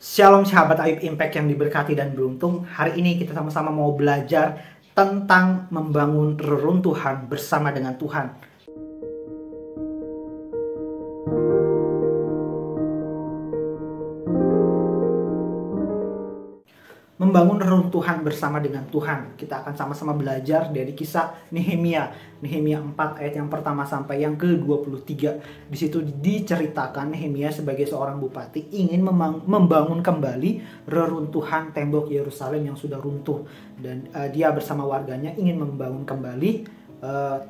Shalom sahabat Ayub Impact yang diberkati dan beruntung. Hari ini kita sama-sama mau belajar tentang membangun reruntuhan bersama dengan Tuhan. Membangun reruntuhan bersama dengan Tuhan. Kita akan sama-sama belajar dari kisah Nehemia. Nehemia 4 ayat yang pertama sampai yang ke-23. Di situ diceritakan Nehemia sebagai seorang bupati ingin membangun kembali reruntuhan tembok Yerusalem yang sudah runtuh. Dan dia bersama warganya ingin membangun kembali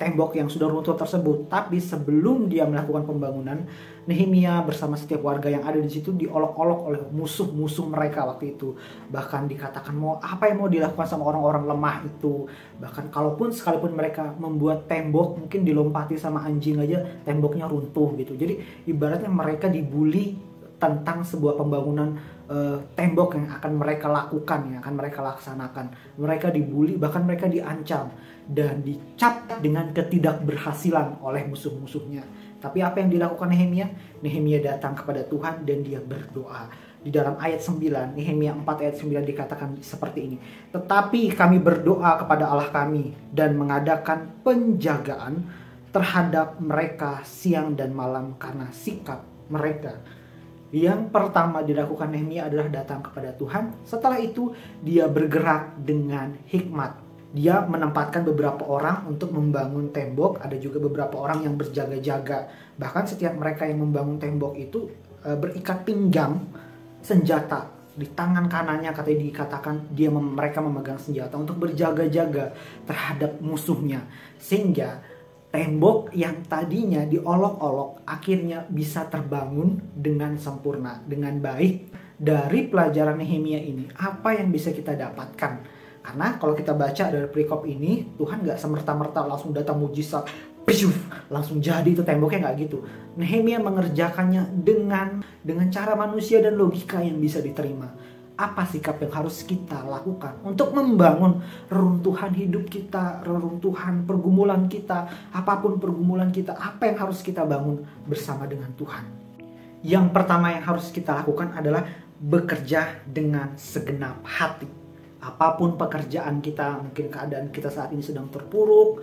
tembok yang sudah runtuh tersebut. Tapi sebelum dia melakukan pembangunan, Nehemia bersama setiap warga yang ada di situ diolok-olok oleh musuh-musuh mereka waktu itu. Bahkan dikatakan apa yang mau dilakukan sama orang-orang lemah itu. Bahkan sekalipun mereka membuat tembok, mungkin dilompati sama anjing aja temboknya runtuh gitu. Jadi ibaratnya mereka dibully tentang sebuah pembangunan tembok yang akan mereka lakukan, yang akan mereka laksanakan. Mereka dibully, bahkan mereka diancam dan dicap dengan ketidakberhasilan oleh musuh-musuhnya. Tapi apa yang dilakukan Nehemia? Nehemia datang kepada Tuhan dan dia berdoa. Di dalam ayat 9, Nehemia 4 ayat 9 dikatakan seperti ini. Tetapi kami berdoa kepada Allah kami dan mengadakan penjagaan terhadap mereka siang dan malam karena sikap mereka. Yang pertama dilakukan Nehemia adalah datang kepada Tuhan. Setelah itu dia bergerak dengan hikmat. Dia menempatkan beberapa orang untuk membangun tembok. Ada juga beberapa orang yang berjaga-jaga. Bahkan setiap mereka yang membangun tembok itu berikat pinggang senjata. Di tangan kanannya katanya dikatakan mereka memegang senjata untuk berjaga-jaga terhadap musuhnya. Sehingga tembok yang tadinya diolok-olok akhirnya bisa terbangun dengan sempurna, dengan baik. Dari pelajaran Nehemia ini, apa yang bisa kita dapatkan? Karena kalau kita baca dari perikop ini, Tuhan gak semerta-merta langsung datang mujizat, langsung jadi itu temboknya, gak gitu. Nehemia mengerjakannya dengan cara manusia dan logika yang bisa diterima. Apa sikap yang harus kita lakukan untuk membangun reruntuhan hidup kita, reruntuhan pergumulan kita, apapun pergumulan kita, apa yang harus kita bangun bersama dengan Tuhan? Yang pertama yang harus kita lakukan adalah bekerja dengan segenap hati. Apapun pekerjaan kita, mungkin keadaan kita saat ini sedang terpuruk,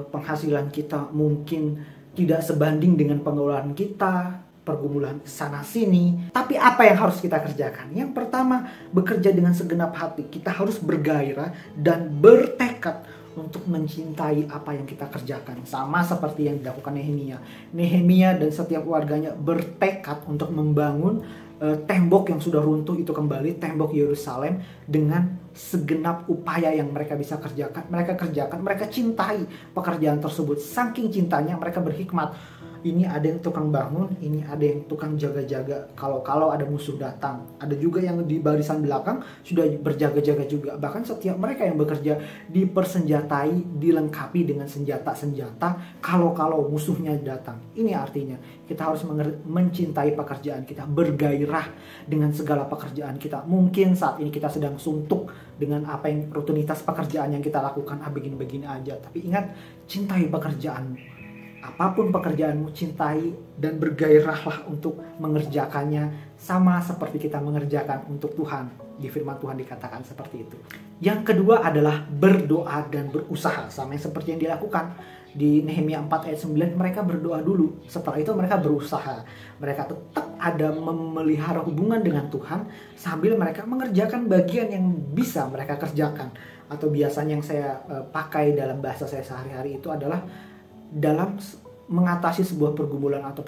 penghasilan kita mungkin tidak sebanding dengan pengeluaran kita, pergumulan sana sini. Tapi apa yang harus kita kerjakan? Yang pertama, bekerja dengan segenap hati. Kita harus bergairah dan bertekad untuk mencintai apa yang kita kerjakan. Sama seperti yang dilakukan Nehemia. Nehemia dan setiap warganya bertekad untuk membangun tembok yang sudah runtuh itu kembali, tembok Yerusalem, dengan segenap upaya yang mereka bisa kerjakan. Mereka cintai pekerjaan tersebut. Saking cintanya mereka berhikmat. Ini ada yang tukang bangun, ini ada yang tukang jaga-jaga. Kalau ada musuh datang, ada juga yang di barisan belakang sudah berjaga-jaga juga. Bahkan setiap mereka yang bekerja dipersenjatai, dilengkapi dengan senjata-senjata. Kalau musuhnya datang, ini artinya kita harus mencintai pekerjaan kita, bergairah dengan segala pekerjaan kita. Mungkin saat ini kita sedang suntuk dengan apa yang rutinitas pekerjaan yang kita lakukan, begini-begini aja. Tapi ingat, cintai pekerjaanmu. Apapun pekerjaanmu, cintai dan bergairahlah untuk mengerjakannya sama seperti kita mengerjakan untuk Tuhan. Di firman Tuhan dikatakan seperti itu. Yang kedua adalah berdoa dan berusaha. Sama yang seperti yang dilakukan di Nehemia 4 ayat 9, mereka berdoa dulu. Setelah itu mereka berusaha. Mereka tetap ada memelihara hubungan dengan Tuhan sambil mereka mengerjakan bagian yang bisa mereka kerjakan. Atau biasanya yang saya pakai dalam bahasa saya sehari-hari itu adalah dalam mengatasi sebuah pergumulan atau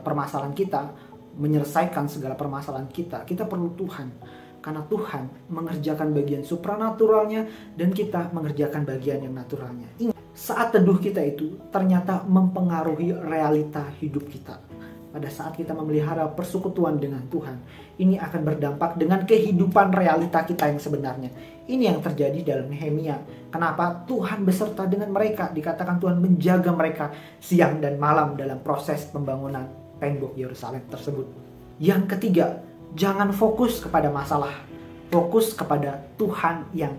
permasalahan kita, menyelesaikan segala permasalahan kita perlu Tuhan. Karena Tuhan mengerjakan bagian supranaturalnya dan kita mengerjakan bagian yang naturalnya. Ingat, saat teduh kita itu ternyata mempengaruhi realita hidup kita. Pada saat kita memelihara persekutuan dengan Tuhan, ini akan berdampak dengan kehidupan realita kita yang sebenarnya. Ini yang terjadi dalam Nehemia. Kenapa? Tuhan beserta dengan mereka. Dikatakan Tuhan menjaga mereka siang dan malam dalam proses pembangunan tembok Yerusalem tersebut. Yang ketiga, jangan fokus kepada masalah. Fokus kepada Tuhan yang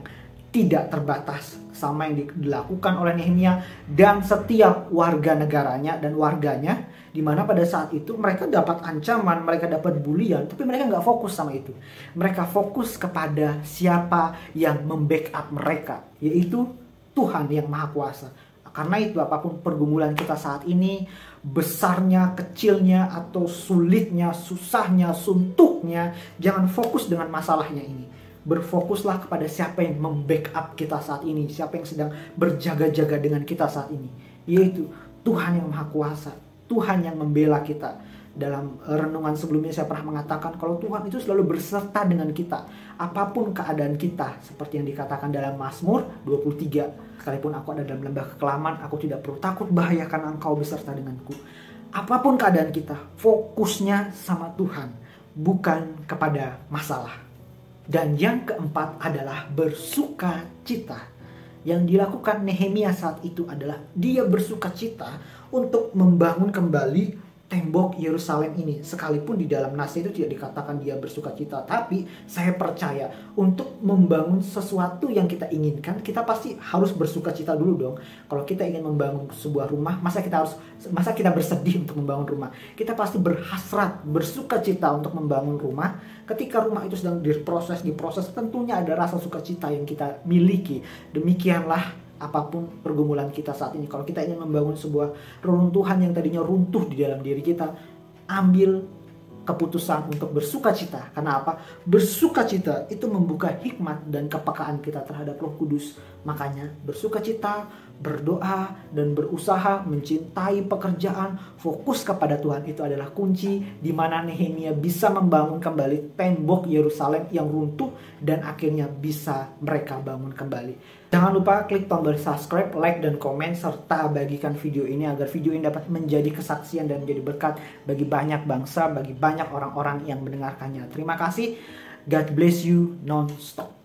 tidak terbatas, sama yang dilakukan oleh Nehemia dan setiap warga negaranya dan warganya Dimana pada saat itu mereka dapat ancaman, mereka dapat bulian, tapi mereka nggak fokus sama itu. Mereka fokus kepada siapa yang membackup mereka, yaitu Tuhan yang Maha Kuasa. Karena itu apapun pergumulan kita saat ini, besarnya, kecilnya, atau sulitnya, susahnya, suntuknya, jangan fokus dengan masalahnya ini. Berfokuslah kepada siapa yang membackup kita saat ini, siapa yang sedang berjaga-jaga dengan kita saat ini, yaitu Tuhan yang Maha Kuasa, Tuhan yang membela kita. Dalam renungan sebelumnya saya pernah mengatakan kalau Tuhan itu selalu berserta dengan kita apapun keadaan kita, seperti yang dikatakan dalam Mazmur 23, sekalipun aku ada dalam lembah kekelaman, aku tidak perlu takut bahaya karena Engkau beserta denganku. Apapun keadaan kita, fokusnya sama Tuhan, bukan kepada masalah. Dan yang keempat adalah bersuka cita. Yang dilakukan Nehemia saat itu adalah dia bersuka cita untuk membangun kembali tembok Yerusalem ini. Sekalipun di dalam nas itu tidak dikatakan dia bersuka cita, tapi saya percaya untuk membangun sesuatu yang kita inginkan, kita pasti harus bersuka cita dulu dong. Kalau kita ingin membangun sebuah rumah, masa kita bersedih untuk membangun rumah? Kita pasti berhasrat, bersuka cita untuk membangun rumah. Ketika rumah itu sedang diproses, tentunya ada rasa sukacita yang kita miliki. Demikianlah apapun pergumulan kita saat ini. Kalau kita ingin membangun sebuah reruntuhan yang tadinya runtuh di dalam diri kita, ambil keputusan untuk bersuka cita. Karena apa? Bersuka cita itu membuka hikmat dan kepekaan kita terhadap Roh Kudus. Makanya bersuka cita, berdoa, dan berusaha mencintai pekerjaan, fokus kepada Tuhan, itu adalah kunci di mana Nehemia bisa membangun kembali tembok Yerusalem yang runtuh dan akhirnya bisa mereka bangun kembali. Jangan lupa klik tombol subscribe, like, dan komen, serta bagikan video ini agar video ini dapat menjadi kesaksian dan menjadi berkat bagi banyak bangsa, bagi banyak orang-orang yang mendengarkannya. Terima kasih. God bless you non-stop.